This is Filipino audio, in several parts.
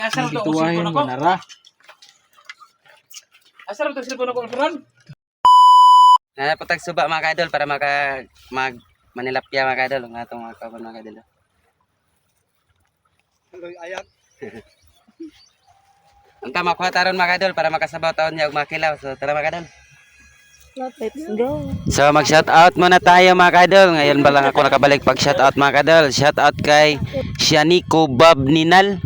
Asar to Ituwahin cellphone mo ako. nara. Asar to cellphone ako ron. Patag suba mga kaidol para manilapya mga kaidol ng atong mga kawan mga kaidol. Ayak. Anta makuha taron mga kaidol para makasabaw taon niya ug makilaw. So tara mga kaidol. Let's go. So mag-shout out muna tayo mga kaidol. Ngayon ba lang ako nakabalik pag shout out mga kaidol. Shout out kay Shanico Bob Ninal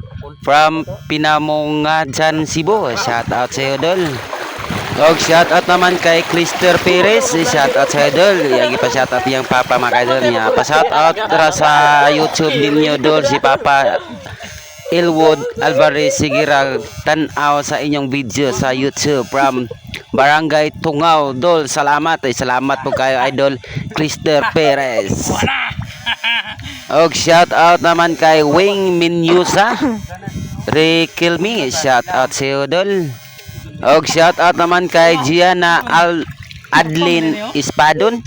from Pinamungajan, Cebu. Shout out sa iyo dol. Og shout out naman kay Clister Perez. Shout out sa iyo dol. Yagi pa shout out yung papa mga kaidol niya. Pa shout out ra sa YouTube ninyo dol si Papa Elwood Alvarez. Sige ra tan-aw sa inyong video sa YouTube from Barangay Tungaw dol. Salamat salamat po kayo idol Clister Perez. Og shout out naman kay Wing Minyusa Rekilmi. Shout out sa iyo dol. Og shout out naman kay Gianna Adlin Ispadon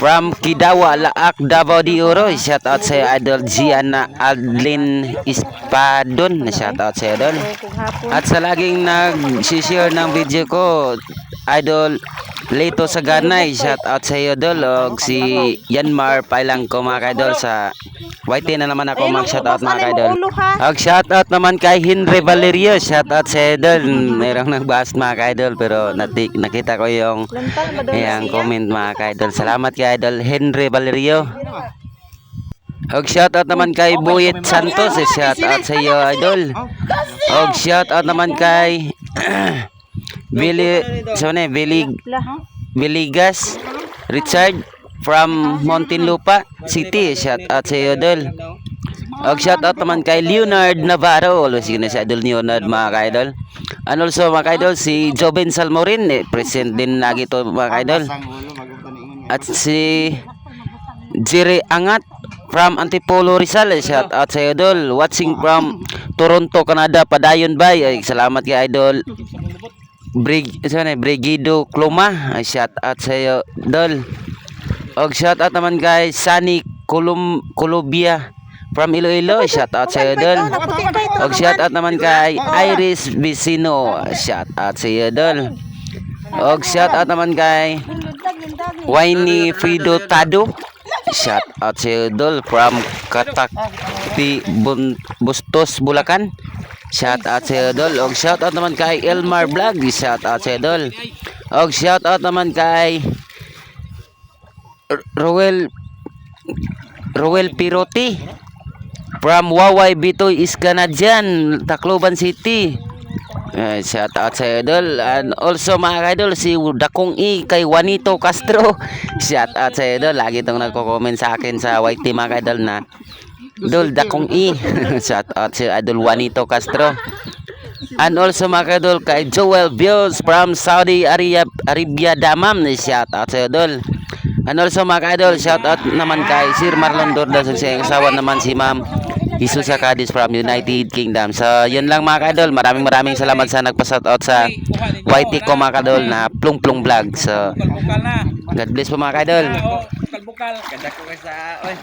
from Kidawa, Laak, Davao de Oro. Shout out sa iyo, idol Gianna Adlin Ispadon. Shout out sa iyo, idol. At sa laging nag-share ng video ko, idol Leto Saganay. Shout out sa iyo, idol. Og si Yanmar Pailang ko mga idol sa YT na naman ako mag-shout out mga idol. Og shout out naman kay Henry Valerio. Shout out sa idol. Mayroong nagbahas mga idol pero nakita ko yung comment mga idol. Salamat kay idol Henry Valerio. Og shout out naman kay Buyet Santos. Shout out sa iyo idol. Og shout out naman kay Viligas Richard from Muntinlupa City. Shout out sa iyo idol. Og shout out naman kay Leonard Navarro. Always yun sa idol Leonard mga ka-idol. And also mga ka-idol si Joven Salmorin present din lagi to mga ka-idol. At si Jerry Angat from Antipolo Rizal. Shout out sa iyo idol. Watching from Toronto, Canada. Padayon bay. Ay, salamat kay idol Brigido Kloma. Ay, shout out sa iyo idol. Og shout out naman kay Sunny Columbia from Iloilo. Shout out sa iyo idol. Og shout out naman kay Iris Vicino. Shout out sa iyo idol. Og shout out naman kay Winnie Frido Tado. Shout out sa iyo idol from Katakti Bustos, Bulacan. Shout out sa iyo idol. Og shout out naman kay Elmar Vlog. Shout out sa iyo idol. Og shout out naman kay Roel Piroti from Waway Bitoy Iskanadyan, Tacloban City. Shout out sa idol. And also mga idol si Dakong E kay Juanito Castro. Shout out sa idol. Lagi itong nagko-comment sa akin sa YT mga idol na idol Dakong E. Shout out sa idol Juanito Castro. And also mga idol kay Joel Bios from Saudi Arabia Damam. Shout out sa idol. And also mga idol, shout out naman kay Sir Marlon Dorda sa asawa naman si Ma'am Isusa Cadiz from United Kingdom. So yun lang mga idol, maraming salamat sa nagpa-shout out sa YT ko mga idol na Plung Plung Vlog. So God bless po mga idol. Bukal. Ganda ko kay sa oy.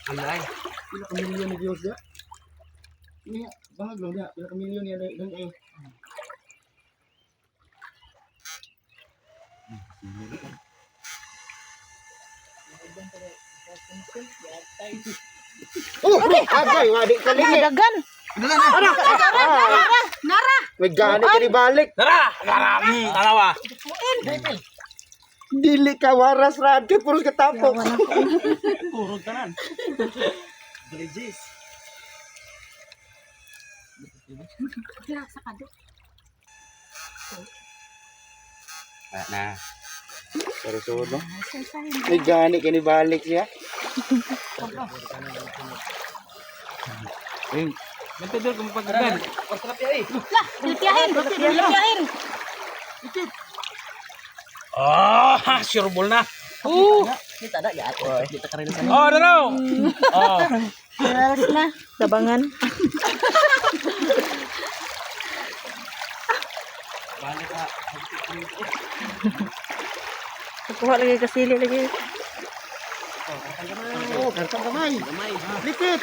Alay. Pila ka milyon ni views ya? Ini bahag lang dia. Pila ka milyon ya dan kayo. Oh, agay, wadi ka lagi. Dagan. Nara. May gani ka ni balik. Tara, tarawa. Dili ka waras rad kay puros ka tapok. Turog tanan. Bridges. Na. Pero suod no. May gani ka ni balik siya. Mentedol kung pagdagan. Litiyahin. Sure ball na. Kita ada ya. Kita keren sana. Oh, no. Oh. Harus na. Tabangan. Balik ka. Kuha lagi kasili lagi. Oh, kartang kamay. Lipit.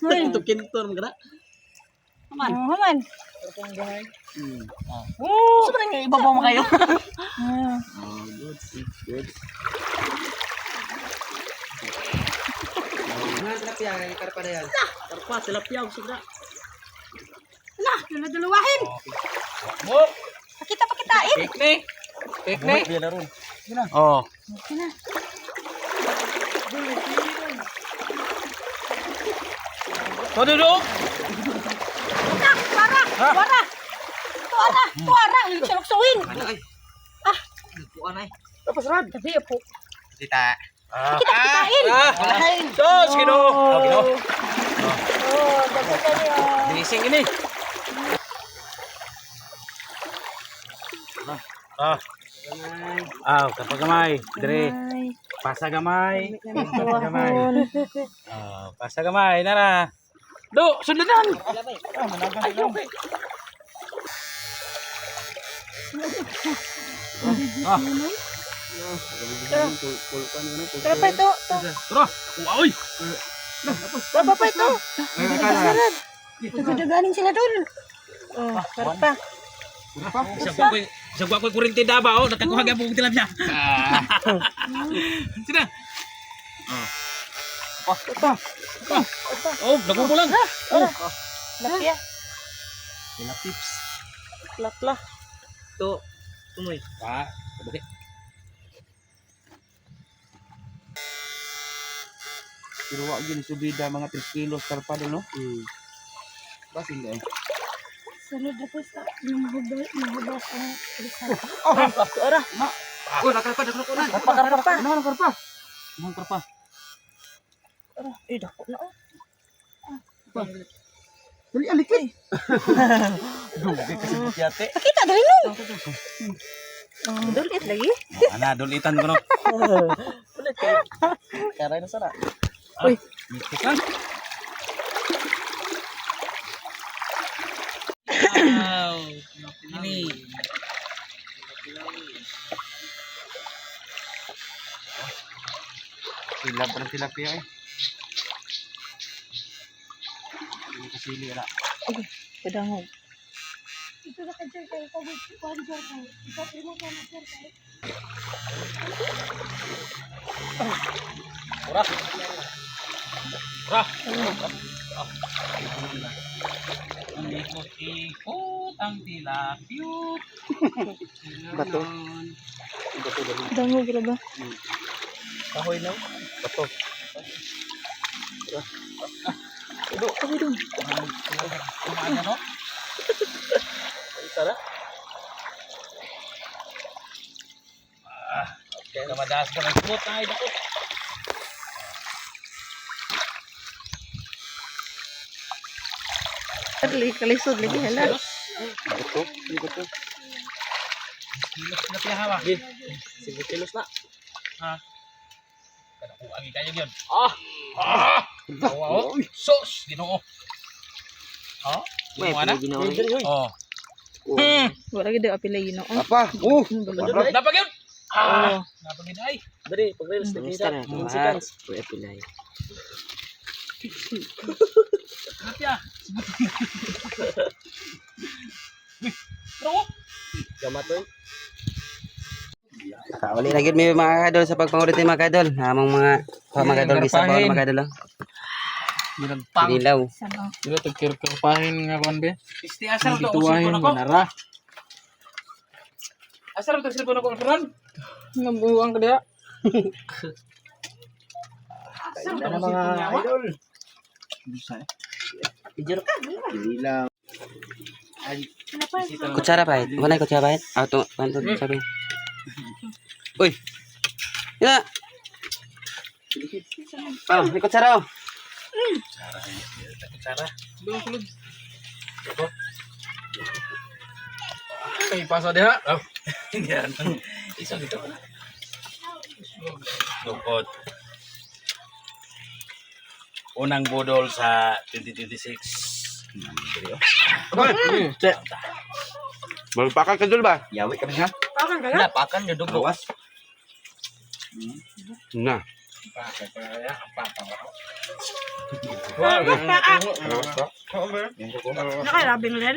Ito kintor mga. Haman. Sobrang nga ibabaw mo kayo. Good. Karpa tilapia sudah. Nah, dalawahin. Mo. Pakita pakitain. Piknik. Piknik. Dia na ron. Oh. Sina. Todo do. Tuara. Siya magsuwin. Tapos rad. Tapi po. Kita. Kita pakitain. Sos kino. Oh, kino. Oh, dapat kaya. Gising ini. Kapag gamay. Dire. Pasa gamay. Tuwahon. Pasa gamay. Nara. Do, sundan. Tara pa ito. Tara. Uy. Baba pa ito. Nagdaganin sila doon. Oh, karpa. Isang gua ko kurinti daba oh, natakuha gyud pug tilapia. Sina. Oh, dago mo lang. Lapya. Ila tips. Lapla. To, tumoy. Pa, kabati. Pero wag gini subida mga 3 kilos karpado no. Basin dai. Sunod na po sa mahubas ang lisan. Ora. Oh, nakarpa na. Karpa. Ano karpa? Mang karpa. Dako na. Dali alikit. Dugi kasi putyate. Kita dali no. Dulit lagi. Ana dulitan ko no. Ulit kayo. Karay na sana. Uy. Mikit lang. Wow. Ini. Sila pa ng tilapia eh. Ini kasili ala. Padangog. Ora. Ora. Ang ikot-ikot ang tilapiyot. Bato. Dangog ra ba? Kahoy na. Bato. Sabi dun. Kumain no? Tara. Okay, kamadas ko ng smooth na ito. Kalisod lagi hala. Bato. Ini bato. Kilos na piyahawa. Sige, kilos na. Ha? Kada ko agi kayo yun. Wow. Sos, Ginoo. Ha? Mo ana? Oh. Wala gid apilay no. Apa? Dapat yun. Oh. Dapat yun ay. Dari pag-reels na kita. Seconds. Pwede pilay. Napya. Bro. Gamatoy. Nakawali na gid mi mga kadol sa pagpangulit ni mga kadol. Among mga kadol gisabaw mga kadol. Ginagpang. Dilaw. Dilo tagkirpahin nga kon be. Isti asar to usip ko nako. manara. Asar to usip ko nako ron. Nabuang ka dia. Asar to Ano usip ko mga nyawa. idol? Picture ka. Dilaw. Kutsara pa. Wala kutsara pa. Auto panto sabi. Uy. Ya. Oh, may kutsara oh. Cara. Doon sulod. Ay, paso dia. Oh. Yan. Isa dito. Lukot. unang budol sa 2026. Magpakan ka dul ba? Yawi kami ha. Pakan ka na? Napakan yung dugo. Gawas. Na. Pakan pa ya, pakan. Nakalabing len?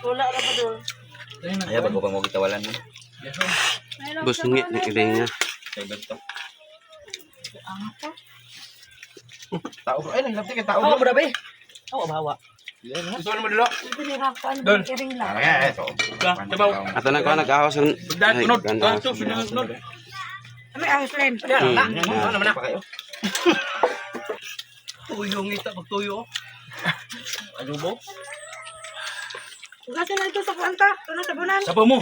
Wala na pa doon. Ayaw bago pang mo gitawalan mo. Busungit ni iring nga. Kay Berto. Tao ay naglapi ka tao. Ako mo dabi. Ako bawa. Gusto mo dilo? Pinirakan Doon. ng iring lang. Dibaw. Ato na ko nag-ahos ang Dan unod. ganda. Tanto sunod. May ahos len. Ano naman na? kayo? Tuyo ngita pag tuyo. Adobo. Ugasin na ito sa kwanta. Ito na sa bunan. Sapa mo.